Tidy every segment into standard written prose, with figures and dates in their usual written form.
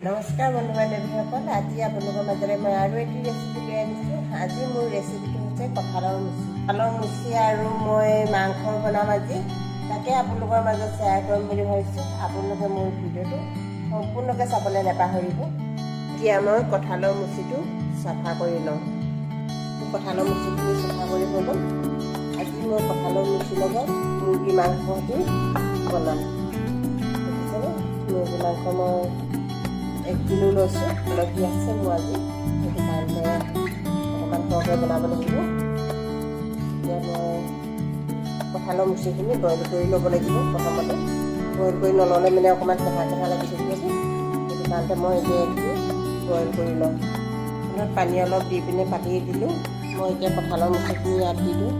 নমস্কাৰ বন্ধু বান্ধৱীসকল, আজি আপোনালোকৰ মাজৰে মই আৰু এটি ৰেচিপি লৈ আনিছোঁ। আজি মোৰ ৰেচিপিটো হৈছে কঁঠালৰ মুচি। কঁঠালৰ মুচি আৰু মই মাংস বনাম আজি, তাকে আপোনালোকৰ মাজত শ্বেয়াৰ কৰিম বুলি ভাবিছোঁ। আপোনালোকে মোৰ ভিডিঅ'টো সম্পূৰ্ণকৈ চাবলৈ নাপাহৰিব। এতিয়া মই কঁঠালৰ মুচিটো চাফা কৰি লওঁ। কঁঠালৰ মুচিখিনি চাফা কৰি হৈ গ'ল। আজি মই কঁঠালৰ মুচিৰ লগত মুৰ্গী মাংস দি বনাম। দেখিছেনে, মুৰ্গী মাংস মই 1 কিলো লৈছোঁ। হালধি আছে মোৰ আজি, সেইটো কাৰণে অকণমান সৰহকৈ বনাব লাগিব। এতিয়া মই কঁঠালৰ মুচিখিনি বইল কৰি ল'ব লাগিব। প্ৰথমতে বইল কৰি নল'লে মানে অকণমান কেঁহা কেঁহা লাগি থাকিব যে, সেইটো কাৰণতে মই এতিয়া বইল কৰি লওঁ। পানী অলপ দি পিনে পাতি দিলোঁ। মই এতিয়া কঁঠালৰ মুচিখিনি ইয়াত দি দিওঁ।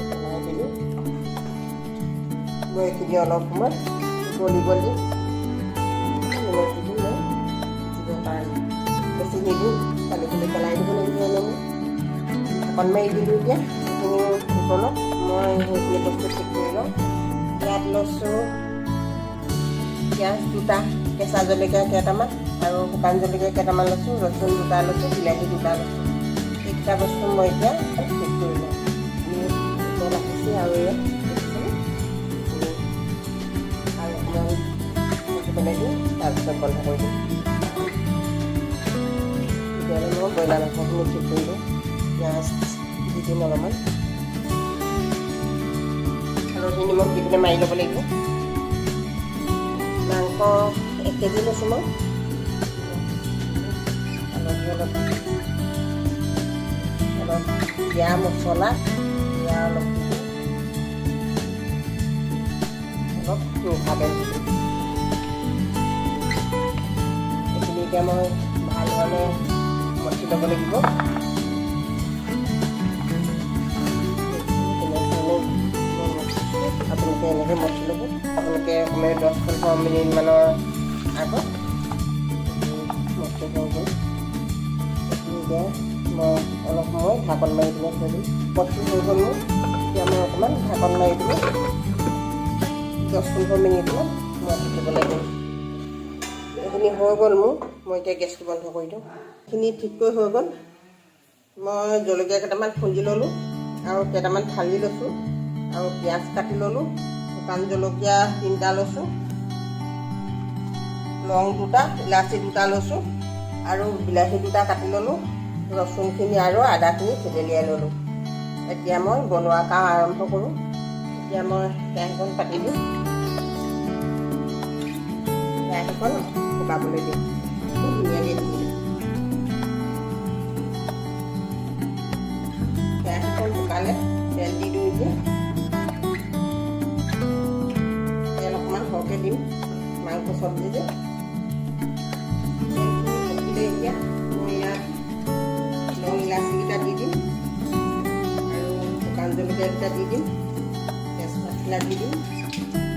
পেলাই দিলোঁ। মই এইখিনি অলপ সময় নিমখ দি দিওঁ। বেছি নিদিওঁ, পানী পেলাই দিব লাগিব। অলপ ঢাকন মাৰি দিলোঁ। এতিয়া সেইখিনি উতলক, মই সেইখিনি বস্তু ঠিক কৰি লওঁ। ইয়াত লৈছোঁ পিঁয়াজ 2টা, কেঁচা জলকীয়া কেইটামান আৰু শুকান জলকীয়া কেইটামান লৈছোঁ, ৰচুন 2টা লৈছোঁ, বিলাহী 2টা লৈছোঁ। এইকেইটা বস্তু মই এতিয়া ঠিক কৰি লওঁ। উতল আহিছে আৰু ইয়াত বনাই দিওঁ, তাৰপিছত বন্ধ কৰি দিওঁ। তেতিয়াহ'লে মই ব্ৰইলাৰ মাংসখিনি ঠিক কৰি দিওঁ। পিঁয়াজ দি দিম অলপমান, হালধি নিমখ দি পিনে মাৰি ল'ব লাগিব। মাংস 1 কেজি লৈছোঁ মই। হালধি অলপ জিৰা মছলা, জিৰা অলপ দি দিওঁ, অলপ মিঠাতেল দি দিওঁ। এতিয়া মই ভাল ধৰণে মঠি ল'ব লাগিব। আপোনালোকে এনেকৈ মঠি ল'ব। আপোনালোকে কমেও 10-15 মিনিটমানৰ আগত মঠি হৈ গ'ল। এতিয়া মই অলপ সময় ঢাকন মাৰি পিনে থৈ দিম। মঠি হৈ গ'ল মোৰ। এতিয়া মই অকণমান ঢাকন মাৰি পিনে 10-15 মিনিটমান মঠি থ'ব লাগিব। এইখিনি হৈ গ'ল মোৰ। মই এতিয়া গেছটো বন্ধ কৰি দিওঁ। এইখিনি ঠিককৈ হৈ গ'ল। মই জলকীয়া কেইটামান খুন্দি ল'লোঁ আৰু কেইটামান ফালি লৈছোঁ আৰু পিঁয়াজ কাটি ল'লোঁ, শুকান জলকীয়া 3টা লৈছোঁ, লং 2টা, ইলাচি 2টা লৈছোঁ আৰু বিলাহী 2টা কাটি ল'লোঁ, ৰচুনখিনি আৰু আদাখিনি থেতেলিয়াই ল'লোঁ। এতিয়া মই বনোৱা কাম আৰম্ভ কৰোঁ। এতিয়া মই কেৰাহীখন পাতি দিওঁ। কেৰাহীখন শুকাবলৈ দিওঁ। ধুনীয়াকৈ দি দিওঁ। কেৰাহীখন শুকালে তেল দি দিওঁ। এতিয়া তেল অকণমান সৰহকৈ দিম, মাংস চব্জি যে। তেলখিনি পকিলে এতিয়া মই ইয়াত লং ইলাচিকেইটা দি দিম আৰু শুকান জলকীয়া কেইটা দি দিম, তেজপাতবিলাক দি দিম,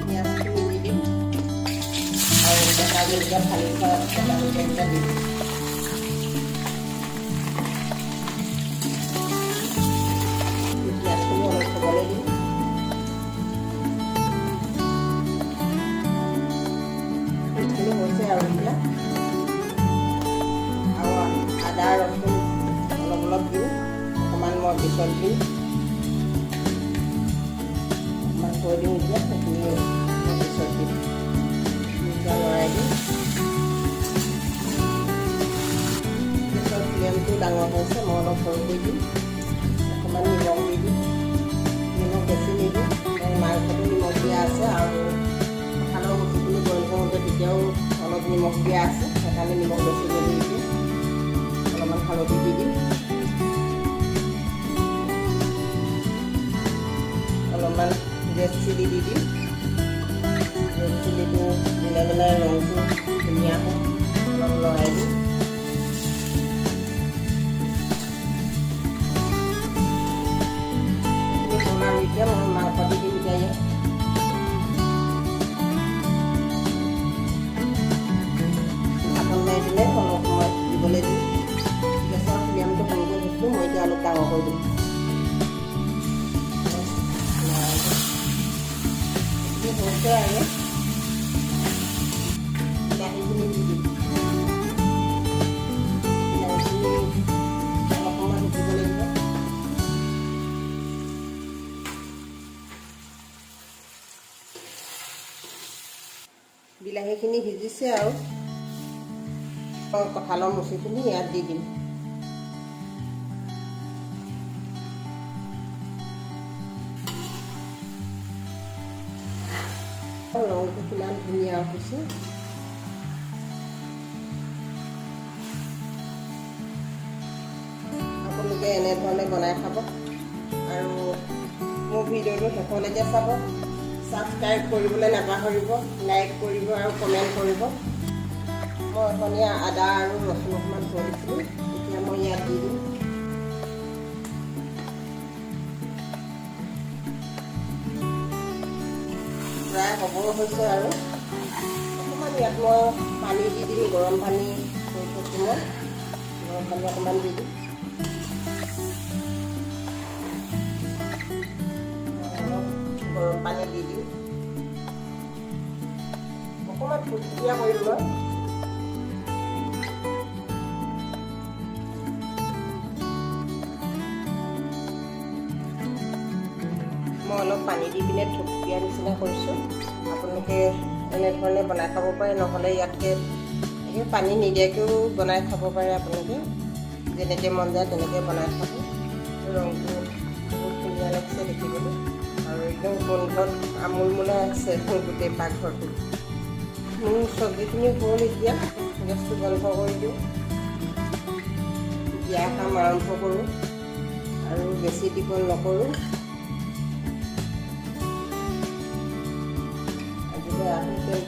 পিঁয়াজখিনি দি দিম আৰু কেঁচা জলকীয়া ফালি থোৱা কেঁচা জলকীয়াকেইটা দি দিম। পিঁয়াজখিনি অলপ থ'বলৈ দিম। এইখিনি হৈছে আৰু এতিয়া আৰু আদা ৰচুন অলপ অলপ দিওঁ, অকণমান মই পিছত দিম, অকণমান থৈ দিওঁ। এতিয়া সেইখিনি মই পিছত দিম। লৰাই দিম। পিছত ফ্লেমটো ডাঙৰ হৈছে, মই অলপ সৰু কৰি দিম। অকণমান নিমখ দি দিম, নিমখ বেছি নিদিওঁ, মাংসটো নিমখ দিয়া আছে আৰু কঁঠালৰ মুচিখিনি বইল কৰোঁতে তেতিয়াও অলপ নিমখ দিয়া আছে, সেইকাৰণে নিমখ বেছি নিদিওঁ। অলপমান হালধি দি দিম, অলপমান ৰেড চিলি দি দিম। ৰেড চিলিটো দিলে মানে ৰংটো ধুনীয়া হয়। অলপ লৰাই দিম। আৰু এতিয়া মই মাংস দি দিম। এতিয়া ইয়াত ঢাকন মাৰি দিলে অলপ সময় দিবলৈ দিম। গেছৰ ফ্লেমটো কমকৈ দিছোঁ। মই এতিয়া অলপ ডাঙৰ কৰি দিম। হৈছে আৰু দি দিম। বিলাহীখিনি অলপ সময় সিজিব লাগিব। বিলাহীখিনি সিজিছে আৰু কঁঠালৰ মুচিখিনি ইয়াত দি দিম। ৰংটো কিমান ধুনীয়া হৈছে। আপোনালোকে এনেধৰণে বনাই খাব আৰু মোৰ ভিডিঅ'টো শেষলৈকে চাব। ছাবস্ক্ৰাইব কৰিবলৈ নাপাহৰিব, লাইক কৰিব আৰু কমেণ্ট কৰিব। মই অকণীয়া আদা আৰু ৰচুন অকণমান থৈ দিছিলোঁ, এতিয়া মই ইয়াত দি দিম। প্ৰায় হ'ব হৈছে আৰু অকণমান ইয়াত মই পানী দি দিম, গৰম পানী থৈ থৈছোঁ মই, গৰম পানী অকণমান দি দিম। গৰম পানী দি দিম, অকণমান থুপথুপীয়া কৰিম মই। মই অলপ পানী দি পিনে থুপথুপীয়া নিচিনা কৰিছোঁ। আপোনালোকে এনেধৰণে বনাই খাব পাৰে, নহ'লে ইয়াতকৈ পানী নিদিয়াকৈও বনাই খাব পাৰে। আপোনালোকে যেনেকৈ মন যায় তেনেকৈ বনাই খাব। ৰংটো বহুত ধুনীয়া লাগিছে দেখিবলৈ আৰু একদম গোন্ধত আমোলমোলাই আছে গোটেই পাকঘৰটো। মোৰ চব্জিখিনি হ'ল, এতিয়া গেছটো বন্ধ কৰি দিওঁ, বিয়া কাম আৰম্ভ কৰোঁ আৰু বেছি দীঘল নকৰোঁ। আজিলৈ আহোঁ তেল